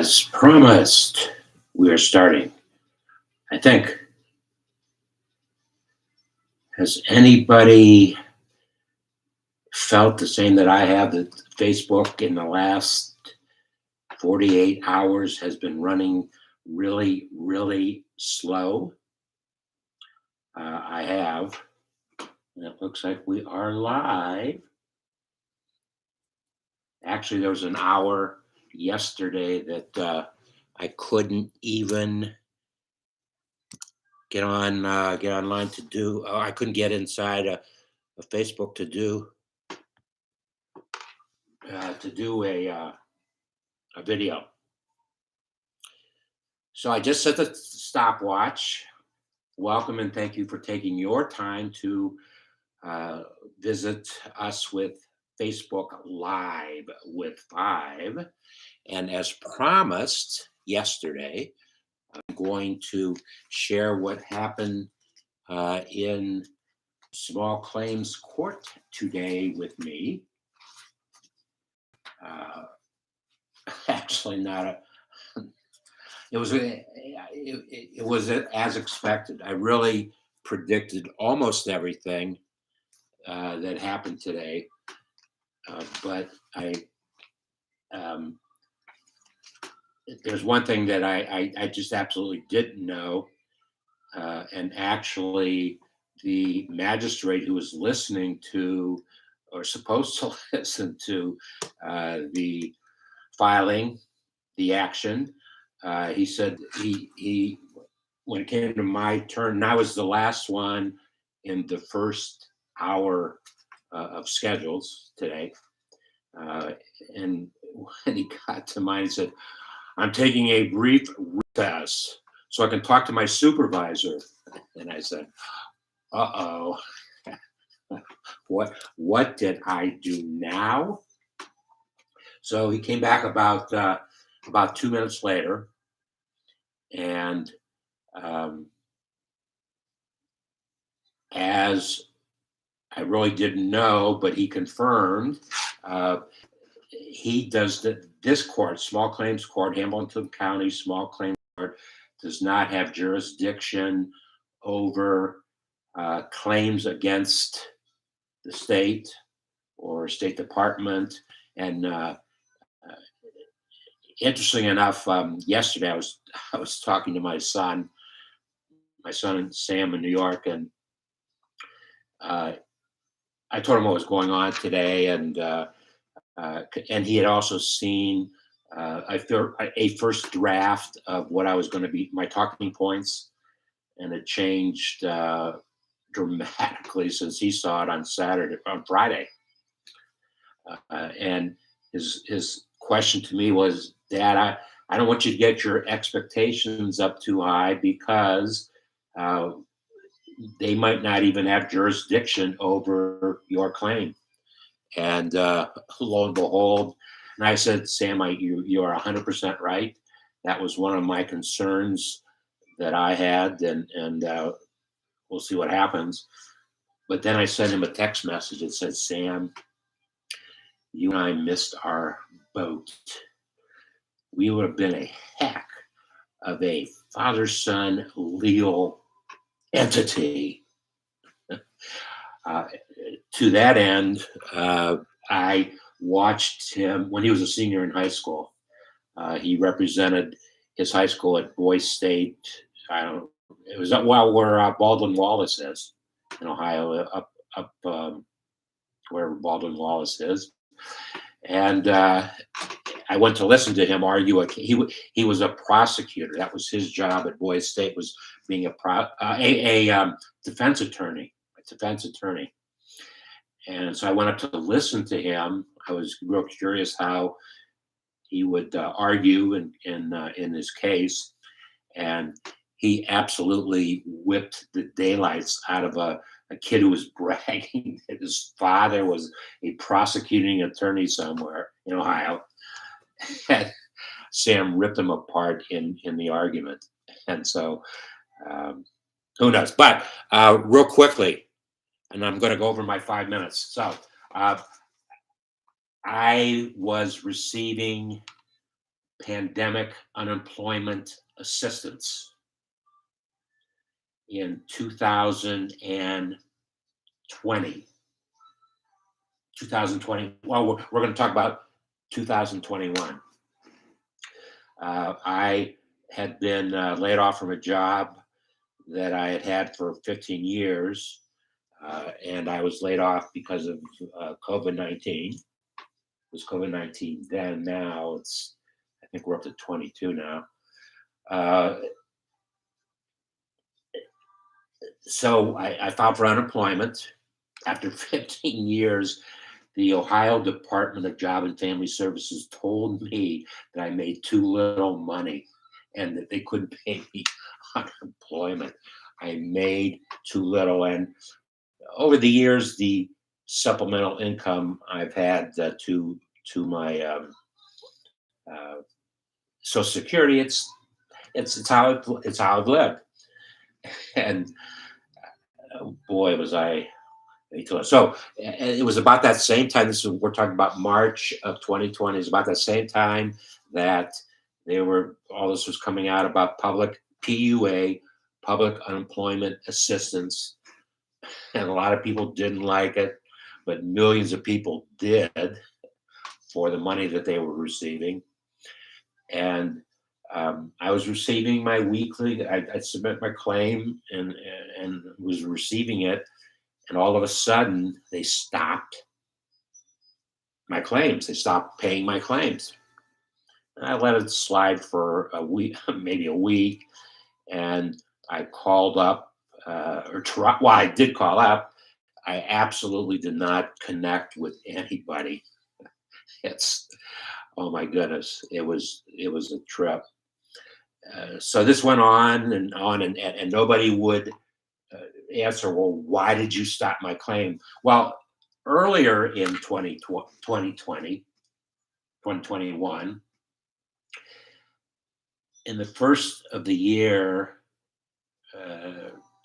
As promised, we are starting. I think. Has anybody felt the same that I have, that Facebook in the last 48 hours has been running really, really slow? I have. And it looks like we are live. Actually, there was an hour yesterday that I couldn't even get online to do. I couldn't get inside a Facebook to do a video. So I just set the stopwatch. Welcome and thank you for taking your time to visit us with Facebook Live with Five. And as promised yesterday, I'm going to share what happened in small claims court today with me. Actually, not a. It was as expected. I really predicted almost everything that happened today, but there's one thing that I just absolutely didn't know, and actually, the magistrate who was listening to, or supposed to listen to, the filing, the action. He said he when it came to my turn, and I was the last one in the first hour of schedules today. And when he got to mine, he said, "I'm taking a brief recess so I can talk to my supervisor." And I said, "Uh-oh, what did I do now?" So he came back about 2 minutes later, and as I really didn't know, but he confirmed, he does this court, small claims court, Hamilton County Small Claims Court, does not have jurisdiction over claims against the state or State Department. And interesting enough, yesterday I was talking to my son Sam in New York, and I told him what was going on today, and he had also seen a first draft of what I was going to be my talking points, and it changed dramatically since he saw it on Friday. And his question to me was, "Dad, I don't want you to get your expectations up too high, because they might not even have jurisdiction over your claim." And lo and behold, and I said, "Sam, you are 100% right. That was one of my concerns that I had, and we'll see what happens." But then I sent him a text message that said, "Sam, you and I missed our boat. We would have been a heck of a father-son legal entity." To that end, I watched him when he was a senior in high school. He represented his high school at Boise State. It was where Baldwin Wallace is in Ohio, up where Baldwin Wallace is. And I went to listen to him argue. He was a prosecutor. That was his job at Boise State, was being a defense attorney. And so I went up to listen to him. I was real curious how he would argue in his case, and he absolutely whipped the daylights out of a kid who was bragging that his father was a prosecuting attorney somewhere in Ohio. And Sam ripped him apart in the argument. And so who knows? But real quickly, and I'm going to go over my 5 minutes. So I was receiving pandemic unemployment assistance in 2020. 2020. Well, we're going to talk about 2021. I had been laid off from a job that I had had for 15 years, and I was laid off because of COVID-19. It was COVID-19 then. Now I think we're up to 22 now. So I filed for unemployment. After 15 years, the Ohio Department of Job and Family Services told me that I made too little money and that they couldn't pay me unemployment. I made too little. And over the years, the supplemental income I've had to my Social Security, it's how I've lived. And boy, was I. So it was about that same time. We're talking about March of 2020. It's about that same time that all this was coming out about public PUA, public unemployment assistance, and a lot of people didn't like it, but millions of people did for the money that they were receiving. And I was receiving my weekly. I'd submit my claim and was receiving it. And all of a sudden, they stopped my claims. They stopped paying my claims. And I let it slide for a week, maybe a week. And I called up, I did call up. I absolutely did not connect with anybody. Oh my goodness, it was a trip. So this went on, and nobody would answer, well, why did you stop my claim? Well, earlier in 2021, in the first of the year,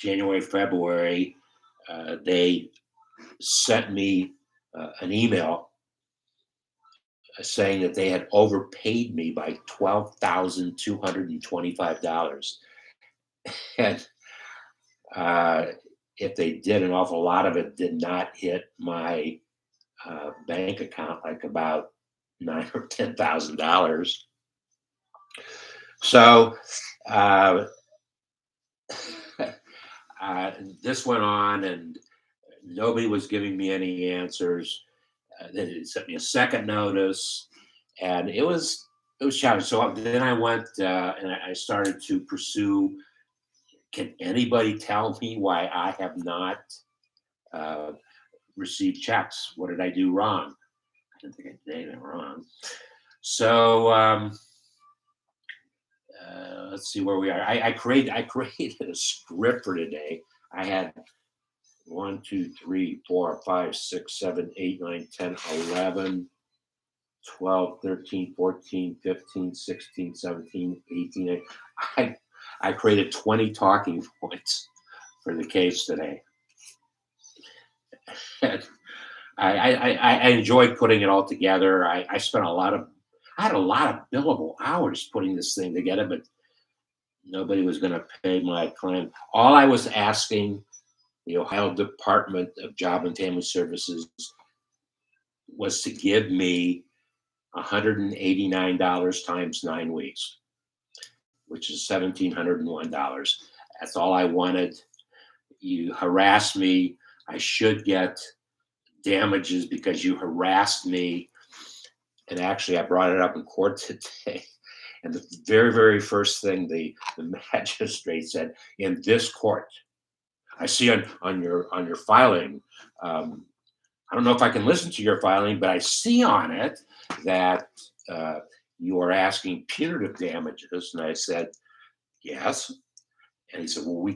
January, February, they sent me an email saying that they had overpaid me by $12,225. And if they did, an awful lot of it did not hit my bank account, like about $9,000 or $10,000. So this went on, and nobody was giving me any answers. Then it sent me a second notice, and it was challenging. So then I went and I started to pursue. Can anybody tell me why I have not received checks? What did I do wrong? I didn't think I did anything wrong. So let's see where we are. I created a script for today. I had 1, 2, 3, 4, 5, 6, 7, 8, 9, 10, 11, 12, 13, 14, 15, 16, 17, 18. I created 20 talking points for the case today. I enjoyed putting it all together. I had a lot of billable hours putting this thing together, but nobody was going to pay my claim. All I was asking the Ohio Department of Job and Family Services was to give me $189 times 9 weeks, which is $1,701. That's all I wanted. You harassed me. I should get damages because you harassed me. And actually, I brought it up in court today. And the very, very first thing the magistrate said, in this court, I see on your filing, I don't know if I can listen to your filing, but I see on it that you are asking punitive damages. And I said, yes. And he said, well, we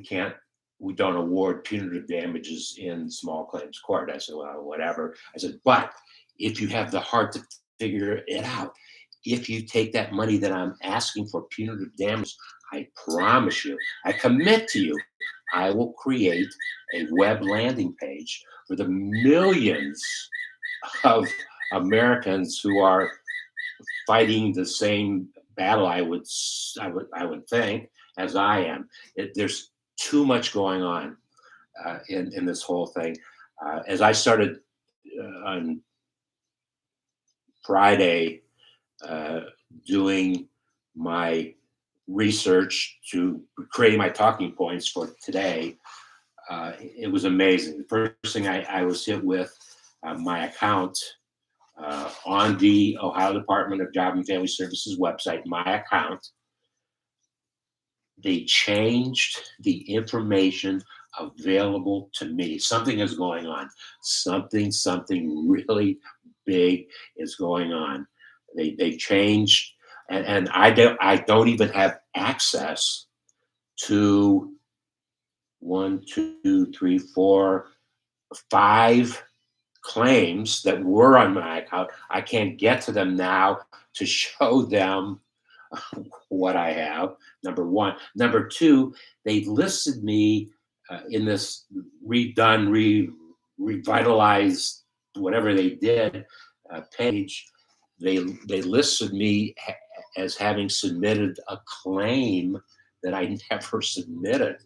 don't award punitive damages in small claims court. I said, well, whatever. I said, but if you have the heart to figure it out, if you take that money that I'm asking for punitive damage, I promise you, I commit to you, I will create a web landing page for the millions of Americans who are fighting the same battle, I would think, as I am. There's too much going on in this whole thing. As I started on Friday uh, doing my research to creating my talking points for today, it was amazing. The first thing I was hit with my account on the Ohio Department of Job and Family Services website, my account, they changed the information available to me. Something is going on. Something really big is going on. They changed, and I don't even have access to one, two, three, four, five claims that were on my account. I can't get to them now to show them what I have. Number one. Number two, they listed me in this revitalized, whatever they did, page. They listed me as having submitted a claim that I never submitted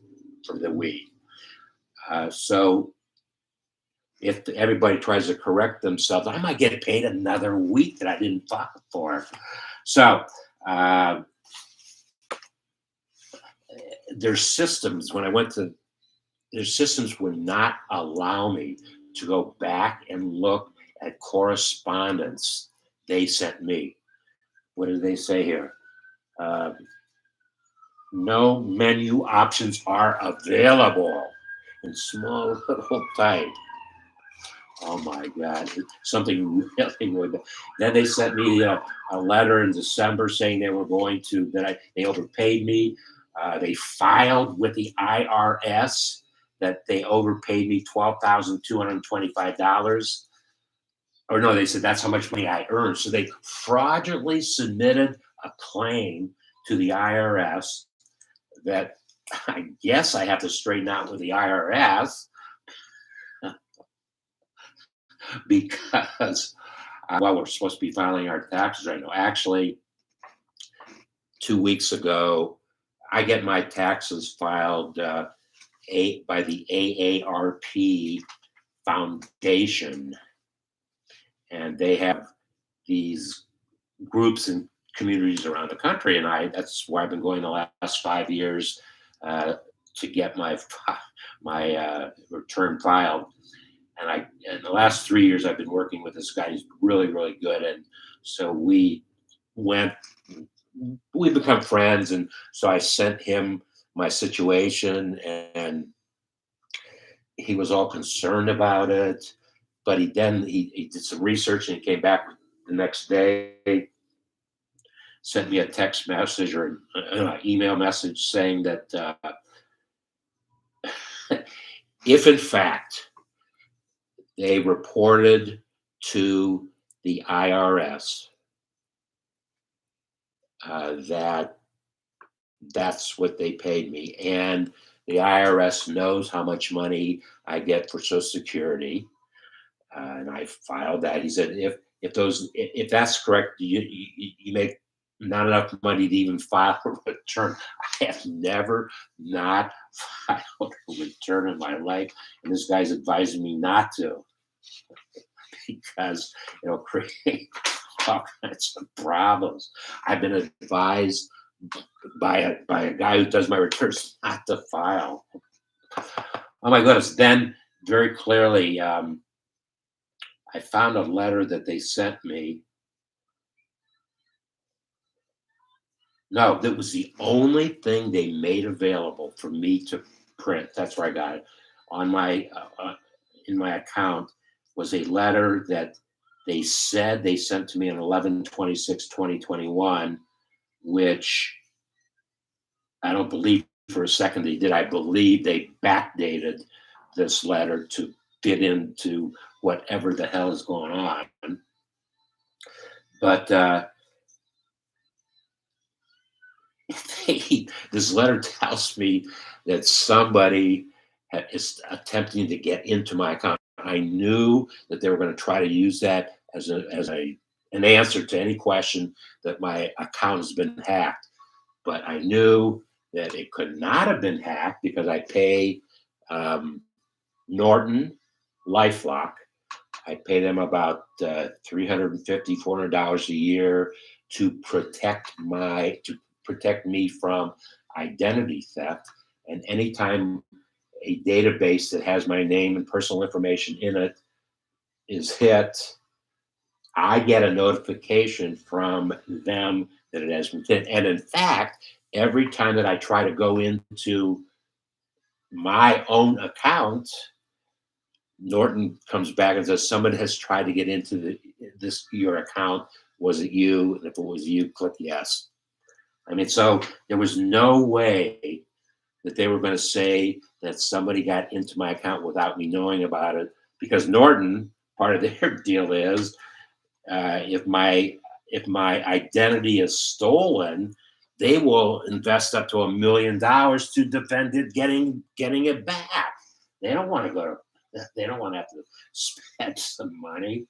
for the week. So if everybody tries to correct themselves, I might get paid another week that I didn't file for. So uh, their systems, when I went to their systems, would not allow me to go back and look at correspondence they sent me. What did they say here? Uh, no menu options are available in small little type. Oh my God, something really would. Then they sent me a letter in December saying they were going to, they overpaid me. They filed with the IRS that they overpaid me $12,225. Or no, they said that's how much money I earned. So they fraudulently submitted a claim to the IRS that I guess I have to straighten out with the IRS because well, we're supposed to be filing our taxes right now. Actually, 2 weeks ago, I get my taxes filed by the AARP Foundation, and they have these groups and communities around the country, and that's why I've been going the last 5 years to get my return filed. And in the last 3 years, I've been working with this guy who's really, really good. And so went, we become friends. And so I sent him my situation, and he was all concerned about it. But he did some research, and he came back the next day, sent me a text message or an email message saying that if in fact they reported to the IRS that's what they paid me, and the IRS knows how much money I get for Social Security, and I filed that. He said, if that's correct, you make not enough money to even file a return. I have never not filed a return in my life, and this guy's advising me not to because it'll create all kinds of problems. I've been advised by a guy who does my returns not to file. Oh my goodness! Then very clearly, I found a letter that they sent me. No, that was the only thing they made available for me to print. That's where I got it on my in my account was a letter that they said they sent to me on 11/26/2021, which I don't believe for a second they did. I believe they backdated this letter to fit into whatever the hell is going on. But this letter tells me that somebody is attempting to get into my account. I knew that they were going to try to use that an answer to any question that my account has been hacked. But I knew that it could not have been hacked because I pay um, Norton LifeLock. I pay them about $350, $400 a year to protect me from identity theft. And anytime a database that has my name and personal information in it is hit, I get a notification from them that it has been hit. And in fact, every time that I try to go into my own account, Norton comes back and says somebody has tried to get into your account. Was it you? And if it was you, click yes. I mean, so there was no way that they were going to say that somebody got into my account without me knowing about it, because Norton, part of their deal is if my identity is stolen, they will invest up to $1 million to defend it getting it back. They don't want to have to spend some money.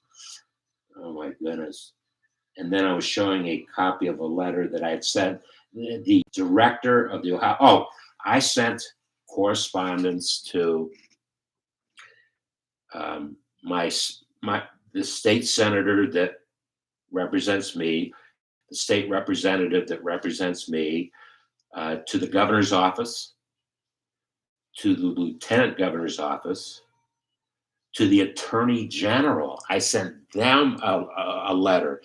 Oh my goodness. And then I was showing a copy of a letter that I had sent the director of the Ohio. Oh, I sent correspondence to the state senator that represents me, the state representative that represents me, to the governor's office, to the lieutenant governor's office, to the attorney general. I sent them a letter.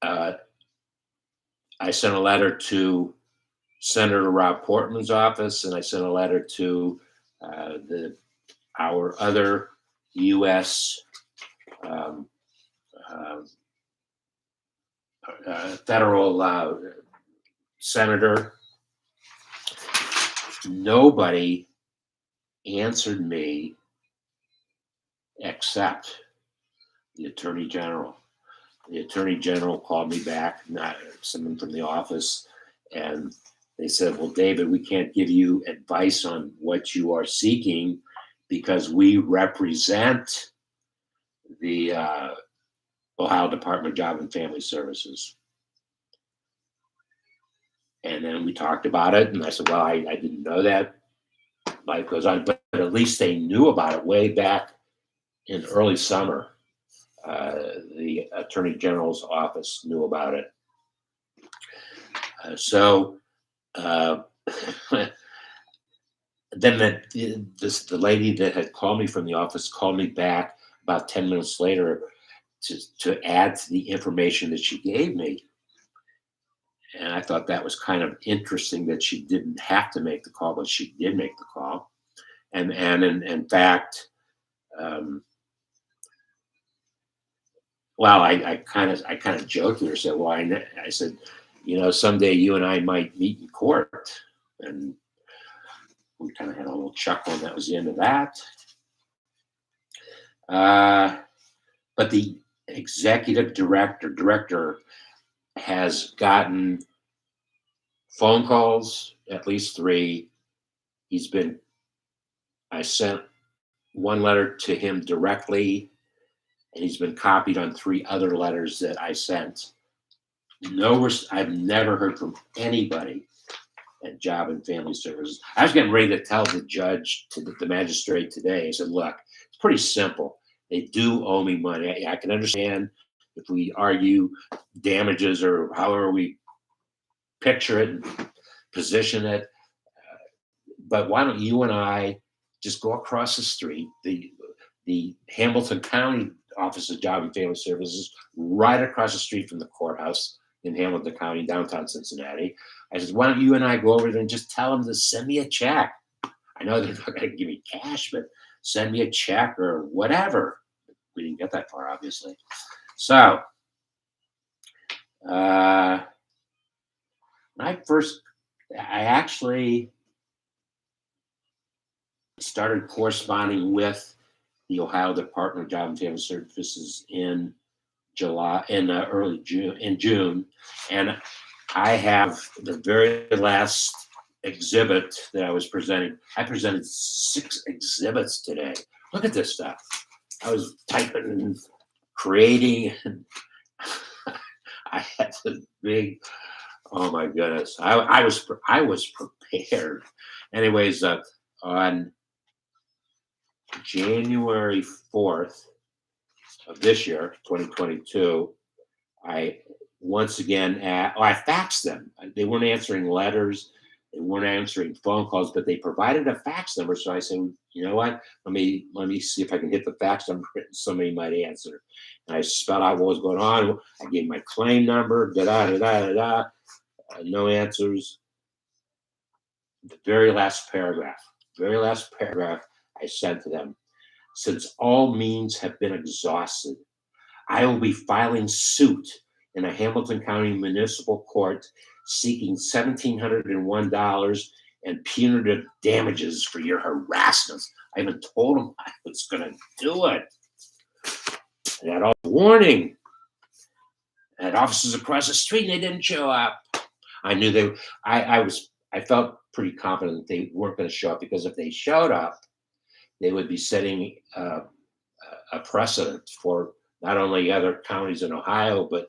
I sent a letter to Senator Rob Portman's office, and I sent a letter to our other U.S. Federal senator. Nobody answered me except the attorney general. The attorney general called me back, not someone from the office, and they said, well, David, we can't give you advice on what you are seeking because we represent the Ohio Department of Job and Family Services. And then we talked about it, and I said, well, I didn't know that. Life goes on, but at least they knew about it way back in early summer. The Attorney General's office knew about it. Then the lady that had called me from the office called me back about 10 minutes later to add to the information that she gave me. And I thought that was kind of interesting that she didn't have to make the call, but she did make the call. And in fact, well, I kind of joked with her, said, well, I said, someday you and I might meet in court. And we kind of had a little chuckle, and that was the end of that. But the executive director has gotten phone calls, at least 3. I sent one letter to him directly, and he's been copied on 3 other letters that I sent. I've never heard from anybody at Job and Family Services. I was getting ready to tell the judge, the magistrate today. I said, look, it's pretty simple. They do owe me money. I can understand if we argue damages or however we picture it and position it. But why don't you and I just go across the street, the Hamilton County Office of Job and Family Services, right across the street from the courthouse in Hamilton County, downtown Cincinnati. I said, why don't you and I go over there and just tell them to send me a check? I know they're not going to give me cash, but send me a check or whatever. We didn't get that far, obviously. So, I actually started corresponding with the Ohio Department of Job and Family Services in early June, and I have the very last exhibit that I was presenting. I presented 6 exhibits today. Look at this stuff. I was typing and creating. I had this big. Oh my goodness! I was prepared. Anyways, on January 4th of this year, 2022, I once again I faxed them. They weren't answering letters, they weren't answering phone calls, but they provided a fax number. So I said, you know what? Let me see if I can hit the fax number and somebody might answer. And I spelled out what was going on. I gave my claim number, da da da da da da. No answers. The very last paragraph I sent to them. Since all means have been exhausted, I will be filing suit in a Hamilton County Municipal Court seeking $1,701 and punitive damages for your harassments. I even told them I was going to do it. I had all warning. I had officers across the street and they didn't show up. I knew they. I felt pretty confident that they weren't going to show up because if they showed up, they would be setting a precedent for not only other counties in Ohio, but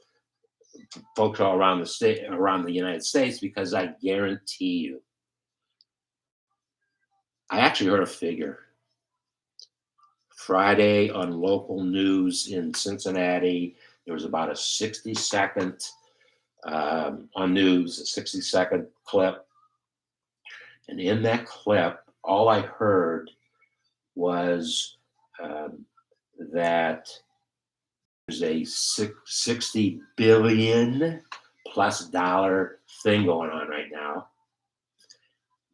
folks all around the state, around the United States, because I guarantee you, I actually heard a figure Friday on local news in Cincinnati. There was about a 60-second on news, a 60-second clip. And in that clip, all I heard was that there's a $60 billion plus dollar thing going on right now.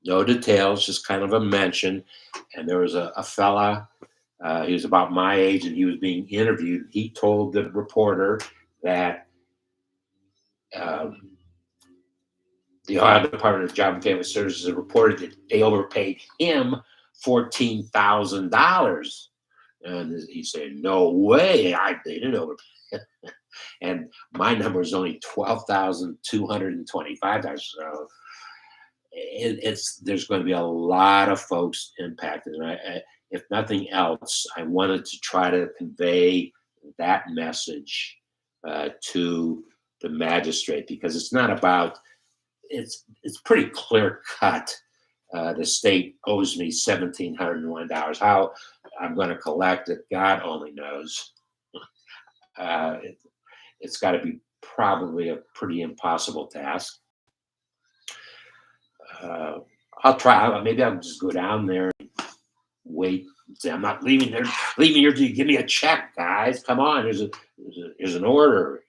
No details, just kind of a mention. And there was a fella, he was about my age and he was being interviewed. He told the reporter that the Ohio Department of Job and Family Services reported that they overpaid him $14,000. And he said, "No way, they didn't overpay." And my number is only $12,225. So there's going to be a lot of folks impacted. And if nothing else, I wanted to try to convey that message to the magistrate, because it's not about. It's pretty clear cut. The state owes me $1,701. How I'm going to collect it, God only knows. It's got to be probably a pretty impossible task. I'll try. Maybe I'll just go down there and wait. Say, I'm not leaving there. Leaving here till you give me a check, guys. Come on. There's an order.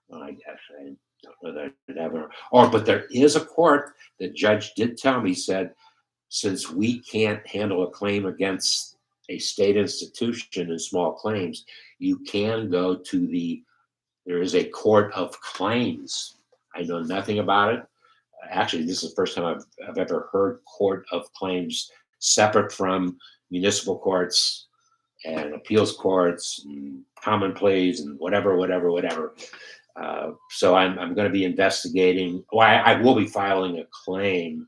Well, I guess I don't know that I'd ever. But there is a court. The judge did tell me, said, since we can't handle a claim against a state institution in small claims, you can go to there is a court of claims. I know nothing about it. Actually, this is the first time I've ever heard court of claims separate from municipal courts and appeals courts and common pleas and whatever. So I'm going to be investigating. Well, I will be filing a claim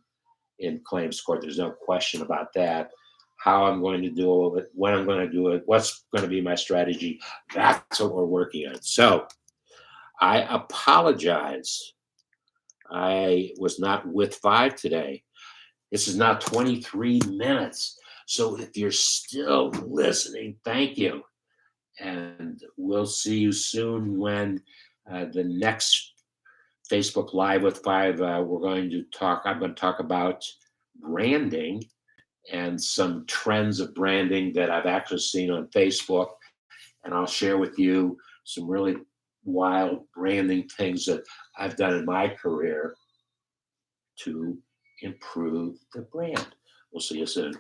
in claims court. There's no question about that. How I'm going to do it, when I'm going to do it, what's going to be my strategy. That's what we're working on. So I apologize. I was not with 5 today. This is now 23 minutes. So if you're still listening, thank you. And we'll see you soon when the next Facebook Live with 5, I'm going to talk about branding and some trends of branding that I've actually seen on Facebook. And I'll share with you some really wild branding things that I've done in my career to improve the brand. We'll see you soon.